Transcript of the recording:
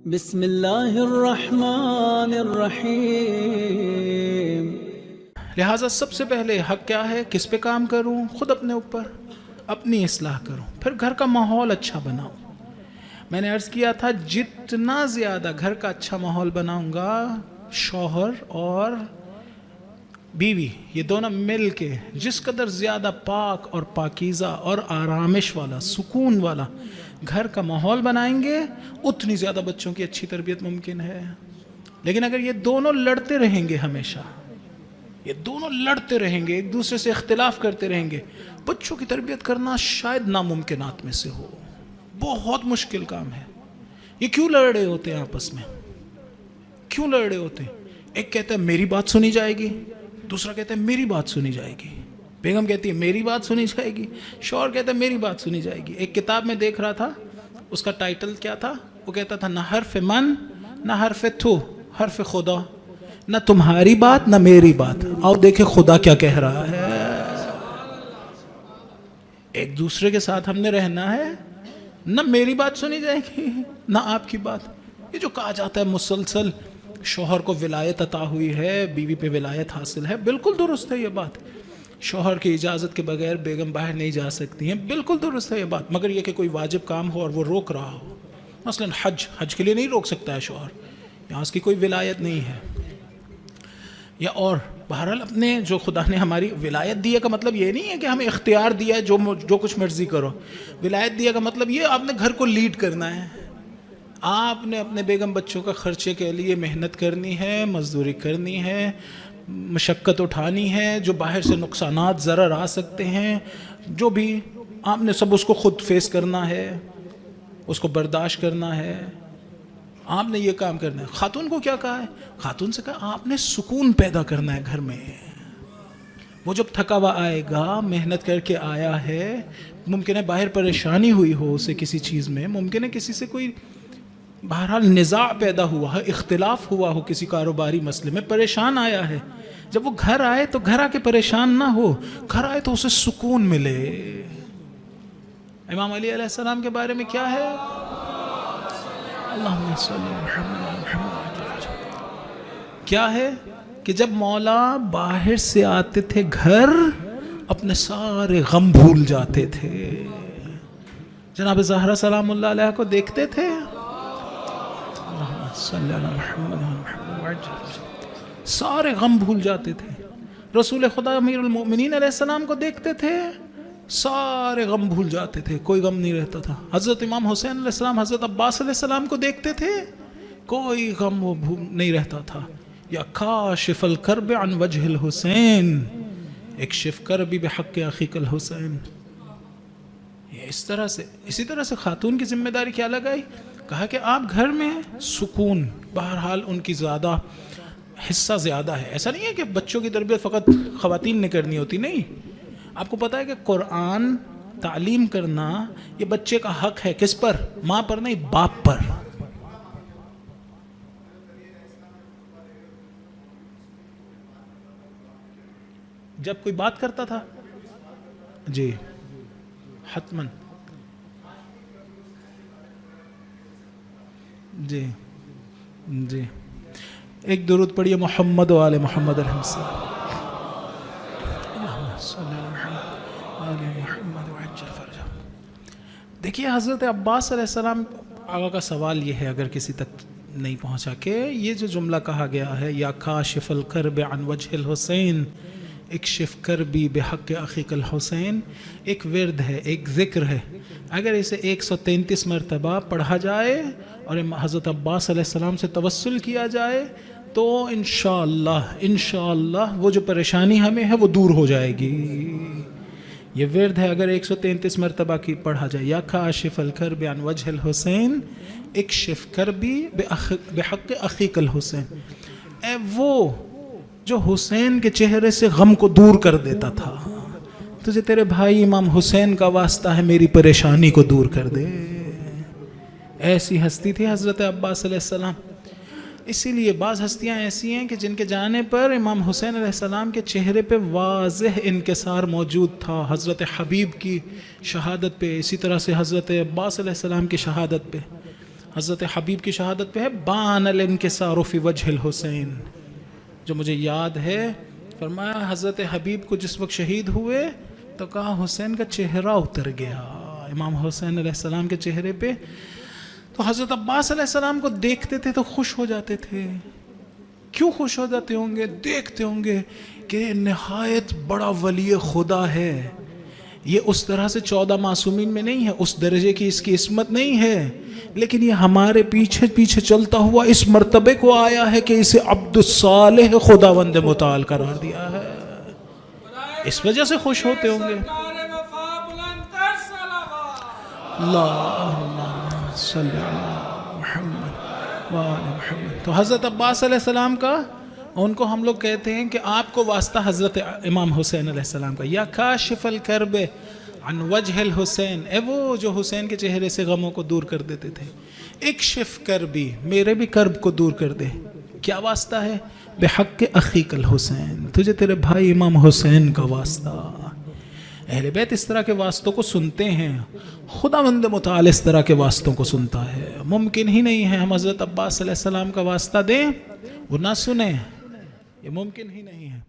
بسم اللہ الرحمن الرحیم۔ لہٰذا سب سے پہلے حق کیا ہے؟ کس پہ کام کروں؟ خود اپنے اوپر اپنی اصلاح کروں، پھر گھر کا ماحول اچھا بناؤں۔ میں نے عرض کیا تھا جتنا زیادہ گھر کا اچھا ماحول بناؤں گا، شوہر اور بیوی یہ دونوں مل کے جس قدر زیادہ پاک اور پاکیزہ اور آرامش والا، سکون والا گھر کا ماحول بنائیں گے، اتنی زیادہ بچوں کی اچھی تربیت ممکن ہے۔ لیکن اگر یہ دونوں لڑتے رہیں گے، ہمیشہ یہ دونوں لڑتے رہیں گے، ایک دوسرے سے اختلاف کرتے رہیں گے، بچوں کی تربیت کرنا شاید ناممکنات میں سے ہو، بہت مشکل کام ہے۔ یہ کیوں لڑ رہے ہوتے ہیں آپس میں؟ کیوں لڑ رہے ہوتے ہیں؟ ایک کہتا ہے میری بات سنی جائے گی، دوسرا کہتا ہے میری بات سنی جائے گی۔ بیگم کہتی ہے میری بات سنی جائے گی، شوہر کہتا ہے میری بات سنی جائے گی۔ ایک کتاب میں دیکھ رہا تھا، اس کا ٹائٹل کیا تھا؟ وہ کہتا تھا نہ حرف من نہ حرف تو، حرف خدا، نہ تمہاری بات نہ میری بات۔ آؤ دیکھیں خدا کیا کہہ رہا ہے۔ ایک دوسرے کے ساتھ ہم نے رہنا ہے، نہ میری بات سنی جائے گی نہ آپ کی بات۔ یہ جو کہا جاتا ہے مسلسل شوہر کو ولایت عطا ہوئی ہے، بیوی پہ ولایت حاصل ہے، بالکل درست ہے یہ بات۔ شوہر کی اجازت کے بغیر بیگم باہر نہیں جا سکتی ہیں، بالکل درست ہے یہ بات، مگر یہ کہ کوئی واجب کام ہو اور وہ روک رہا ہو، مثلا حج کے لیے نہیں روک سکتا ہے شوہر، یہاں اس کی کوئی ولایت نہیں ہے، یا اور بہرحال اپنے جو خدا نے ہماری ولایت دی ہے کا مطلب یہ نہیں ہے کہ ہمیں اختیار دیا ہے جو کچھ مرضی کرو۔ ولایت دیا کا مطلب یہ آپ نے گھر کو لیڈ کرنا ہے، آپ نے اپنے بیگم بچوں کا خرچے کے لیے محنت کرنی ہے، مزدوری کرنی ہے، مشقت اٹھانی ہے، جو باہر سے نقصانات ضرر آ سکتے ہیں، جو بھی آپ نے سب اس کو خود فیس کرنا ہے، اس کو برداشت کرنا ہے، آپ نے یہ کام کرنا ہے۔ خاتون کو کیا کہا ہے؟ خاتون سے کہا آپ نے سکون پیدا کرنا ہے گھر میں۔ وہ جب تھکا ہوا آئے گا، محنت کر کے آیا ہے، ممکن ہے باہر پریشانی ہوئی ہو اسے کسی چیز میں، ممکن ہے کسی سے کوئی بہرحال نزاع پیدا ہوا ہے، اختلاف ہوا ہو کسی کاروباری مسئلے میں، پریشان آیا ہے، جب وہ گھر آئے تو گھر آ کے پریشان نہ ہو، گھر آئے تو اسے سکون ملے۔ امام علی علیہ السلام کے بارے میں کیا ہے؟ اللہم صلی علی محمد۔ کیا ہے کہ جب مولا باہر سے آتے تھے گھر، اپنے سارے غم بھول جاتے تھے۔ جناب زہرا سلام اللہ علیہ کو دیکھتے تھے، صلی اللہ محمد سارے غم بھول جاتے تھے۔ رسول خدا امیر المؤمنین علیہ السلام کو دیکھتے تھے، سارے غم بھول جاتے تھے، کوئی غم نہیں رہتا تھا۔ حضرت امام حسین علیہ السلام، حضرت عباس علیہ السلام کو دیکھتے تھے، کوئی غم وہ نہیں رہتا تھا۔ یا کاشف الکرب عن وجہ الحسین، اکشف کربی بحق اخیک الحسین۔ یہ اسی طرح سے خاتون کی ذمہ داری کیا لگائی؟ کہا کہ آپ گھر میں سکون، بہرحال ان کی زیادہ حصہ زیادہ ہے۔ ایسا نہیں ہے کہ بچوں کی تربیت فقط خواتین نے کرنی ہوتی، نہیں۔ آپ کو پتا ہے کہ قرآن تعلیم کرنا یہ بچے کا حق ہے، کس پر؟ ماں پر نہیں، باپ پر۔ جب کوئی بات کرتا تھا جی حتماً جی جی ایک درود پڑھیے محمد و آل محمد علیہ السلام۔ دیکھیے حضرت عباس علیہ السلام، آقا کا سوال یہ ہے اگر کسی تک نہیں پہنچا، کہ یہ جو جملہ کہا گیا ہے یا کاشف الکرب عن وجہ الحسین اکشف کربی بحق اخیک الحسین، ایک ورد ہے، ایک ذکر ہے، اگر اسے 133 مرتبہ پڑھا جائے اور حضرت عباس علیہ السلام سے توسل کیا جائے تو انشاءاللہ وہ جو پریشانی ہمیں ہے وہ دور ہو جائے گی۔ یہ ورد ہے، اگر 133 مرتبہ کی پڑھا جائے، یا کاشف الکرب عن وجہ الحسین اکشف کربی بحق اخیک الحسین، اے وہ جو حسین کے چہرے سے غم کو دور کر دیتا تھا، تجھے تیرے بھائی امام حسین کا واسطہ ہے، میری پریشانی کو دور کر دے۔ ایسی ہستی تھی حضرت عباس علیہ السلام۔ اسی لیے بعض ہستیاں ایسی ہیں کہ جن کے جانے پر امام حسین علیہ السلام کے چہرے پہ واضح انکسار موجود تھا، حضرت حبیب کی شہادت پہ، اسی طرح سے حضرت عباس علیہ السلام کی شہادت پہ۔ حضرت حبیب کی شہادت پہ ہے بان الانکسار فی وجہ الحسین، جو مجھے یاد ہے فرمایا حضرت حبیب کو جس وقت شہید ہوئے تو کہا حسین کا چہرہ اتر گیا، امام حسین علیہ السلام کے چہرے پہ. تو حضرت عباس علیہ السلام کو دیکھتے تھے تو خوش ہو جاتے تھے. کیوں خوش ہو جاتے ہوں گے؟ دیکھتے ہوں گے کہ نہایت بڑا ولی خدا ہے، یہ اس طرح سے 14 معصومین میں نہیں ہے، اس درجے کی اس کی عصمت نہیں ہے، لیکن یہ ہمارے پیچھے پیچھے چلتا ہوا اس مرتبے کو آیا ہے کہ اسے عبد الصالح خداوند متعال قرار دیا ہے. اس وجہ سے خوش ہوتے ہوں گے. اللہم صلی علی محمد وآل محمد. تو حضرت عباس علیہ السلام کا، ان کو ہم لوگ کہتے ہیں کہ آپ کو واسطہ حضرت امام حسین علیہ السلام کا، یا کاشف الکرب عن وجہ الحسین، اے وہ جو حسین کے چہرے سے غموں کو دور کر دیتے تھے، اکشف کربی، میرے بھی کرب کو دور کر دے. کیا واسطہ ہے؟ بحق اخیک الحسین، تجھے تیرے بھائی امام حسین کا واسطہ. اہل بیت اس طرح کے واسطوں کو سنتے ہیں، خداوند متعال اس طرح کے واسطوں کو سنتا ہے. ممکن ہی نہیں ہے ہم حضرت عباس علیہ السلام کا واسطہ دیں وہ نہ سنیں، یہ ممکن ہی نہیں ہے.